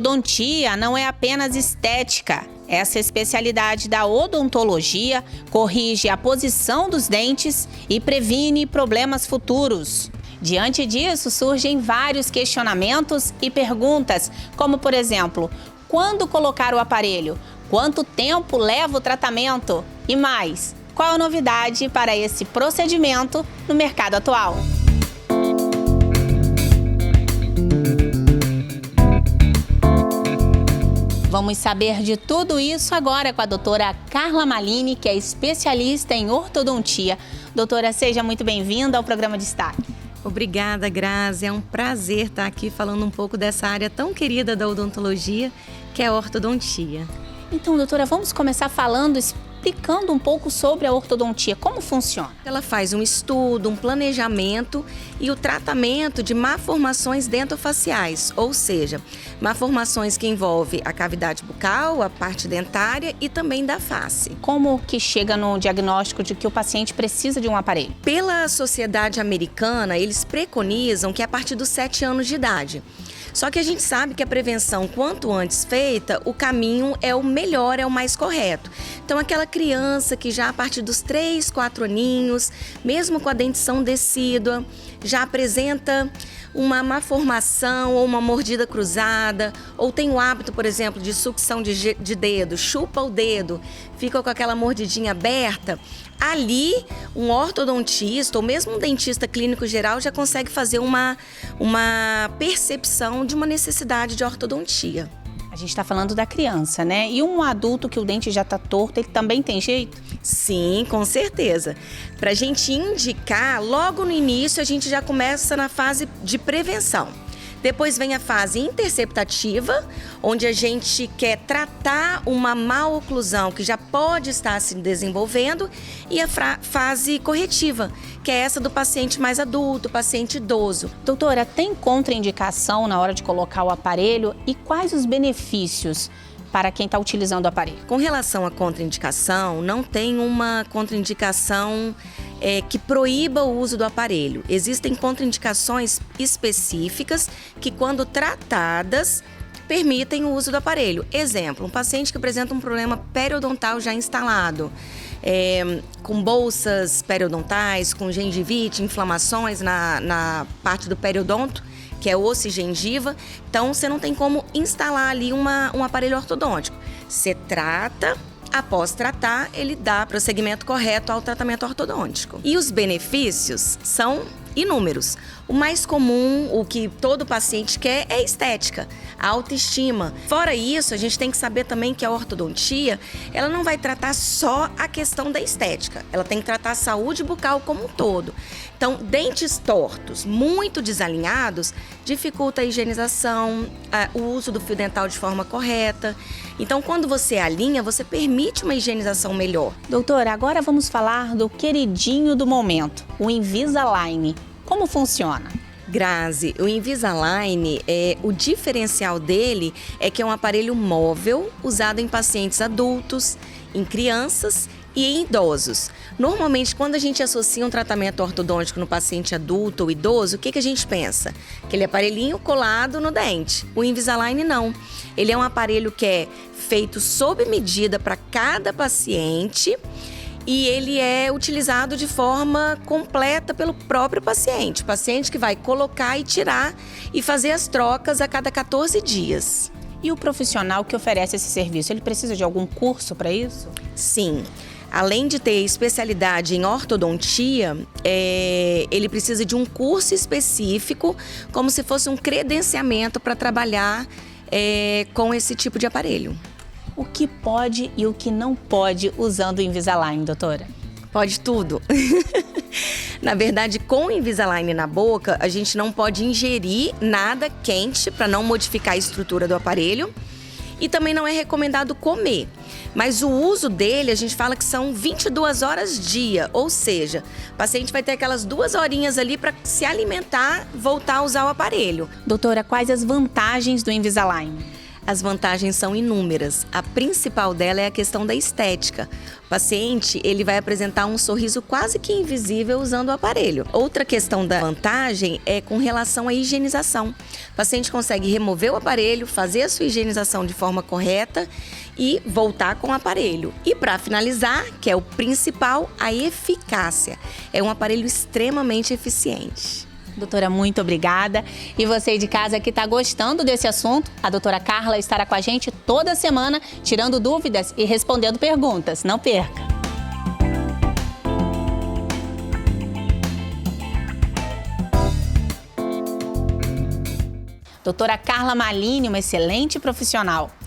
ortodontia não é apenas estética. Essa especialidade da odontologia corrige a posição dos dentes e previne problemas futuros. Diante disso, surgem vários questionamentos e perguntas, como por exemplo, quando colocar o aparelho? Quanto tempo leva o tratamento? E mais, qual a novidade para esse procedimento no mercado atual? Vamos saber de tudo isso agora com a doutora Carla Malini, que é especialista em ortodontia. Doutora, seja muito bem-vinda ao programa Destaque. Obrigada, Grazi. É um prazer estar aqui falando um pouco dessa área tão querida da odontologia, que é a ortodontia. Então, doutora, vamos começar explicando um pouco sobre a ortodontia, como funciona. Ela faz um estudo, um planejamento e o tratamento de malformações dentofaciais, ou seja, malformações que envolvem a cavidade bucal, a parte dentária e também da face. Como que chega no diagnóstico de que o paciente precisa de um aparelho? Pela Sociedade Americana, eles preconizam que é a partir dos 7 anos de idade. Só que a gente sabe que a prevenção, quanto antes feita, o caminho é o melhor, é o mais correto. Então, aquela criança que já a partir dos 3, 4 aninhos, mesmo com a dentição decídua, já apresenta uma malformação ou uma mordida cruzada, ou tem o hábito, por exemplo, de sucção de dedo, chupa o dedo, fica com aquela mordidinha aberta, ali um ortodontista ou mesmo um dentista clínico geral já consegue fazer uma percepção de uma necessidade de ortodontia. A gente está falando da criança, né? E um adulto que o dente já está torto, ele também tem jeito? Sim, com certeza. Para a gente indicar, logo no início a gente já começa na fase de prevenção. Depois vem a fase interceptativa, onde a gente quer tratar uma maloclusão que já pode estar se desenvolvendo, e a fase corretiva, que é essa do paciente mais adulto, paciente idoso. Doutora, tem contraindicação na hora de colocar o aparelho e quais os benefícios para quem está utilizando o aparelho? Com relação à contraindicação, não tem uma contraindicação que proíba o uso do aparelho. Existem contraindicações específicas que, quando tratadas, permitem o uso do aparelho. Exemplo, um paciente que apresenta um problema periodontal já instalado, com bolsas periodontais, com gengivite, inflamações na parte do periodonto, que é osso e gengiva, então você não tem como instalar ali um aparelho ortodôntico. Você trata, após tratar, ele dá prosseguimento correto ao tratamento ortodôntico. E os benefícios são inúmeros. O mais comum, o que todo paciente quer, é estética, a autoestima. Fora isso, a gente tem que saber também que a ortodontia, ela não vai tratar só a questão da estética, ela tem que tratar a saúde bucal como um todo. Então, dentes tortos, muito desalinhados, dificulta a higienização, o uso do fio dental de forma correta. Então, quando você alinha, você permite uma higienização melhor. Doutora, agora vamos falar do queridinho do momento, o Invisalign. Como funciona? Grazi, o Invisalign, o diferencial dele é que é um aparelho móvel usado em pacientes adultos, em crianças e em idosos. Normalmente, quando a gente associa um tratamento ortodôntico no paciente adulto ou idoso, o que a gente pensa? Aquele aparelhinho colado no dente. O Invisalign não. Ele é um aparelho que é feito sob medida para cada paciente e ele é utilizado de forma completa pelo próprio paciente. O paciente que vai colocar e tirar e fazer as trocas a cada 14 dias. E o profissional que oferece esse serviço, ele precisa de algum curso para isso? Sim. Além de ter especialidade em ortodontia, ele precisa de um curso específico, como se fosse um credenciamento para trabalhar com esse tipo de aparelho. O que pode e o que não pode usando o Invisalign, doutora? Pode tudo. Na verdade, com o Invisalign na boca, a gente não pode ingerir nada quente para não modificar a estrutura do aparelho. E também não é recomendado comer. Mas o uso dele, a gente fala que são 22 horas dia, ou seja, o paciente vai ter aquelas 2 horinhas ali para se alimentar, voltar a usar o aparelho. Doutora, quais as vantagens do Invisalign? as vantagens são inúmeras. A principal dela é a questão da estética. O paciente, ele vai apresentar um sorriso quase que invisível usando o aparelho. Outra questão da vantagem é com relação à higienização. O paciente consegue remover o aparelho, fazer a sua higienização de forma correta e voltar com o aparelho. E para finalizar, que é o principal, a eficácia. É um aparelho extremamente eficiente. Doutora, muito obrigada. E você de casa que está gostando desse assunto, a doutora Carla estará com a gente toda semana, tirando dúvidas e respondendo perguntas. Não perca! Doutora Carla Malini, uma excelente profissional.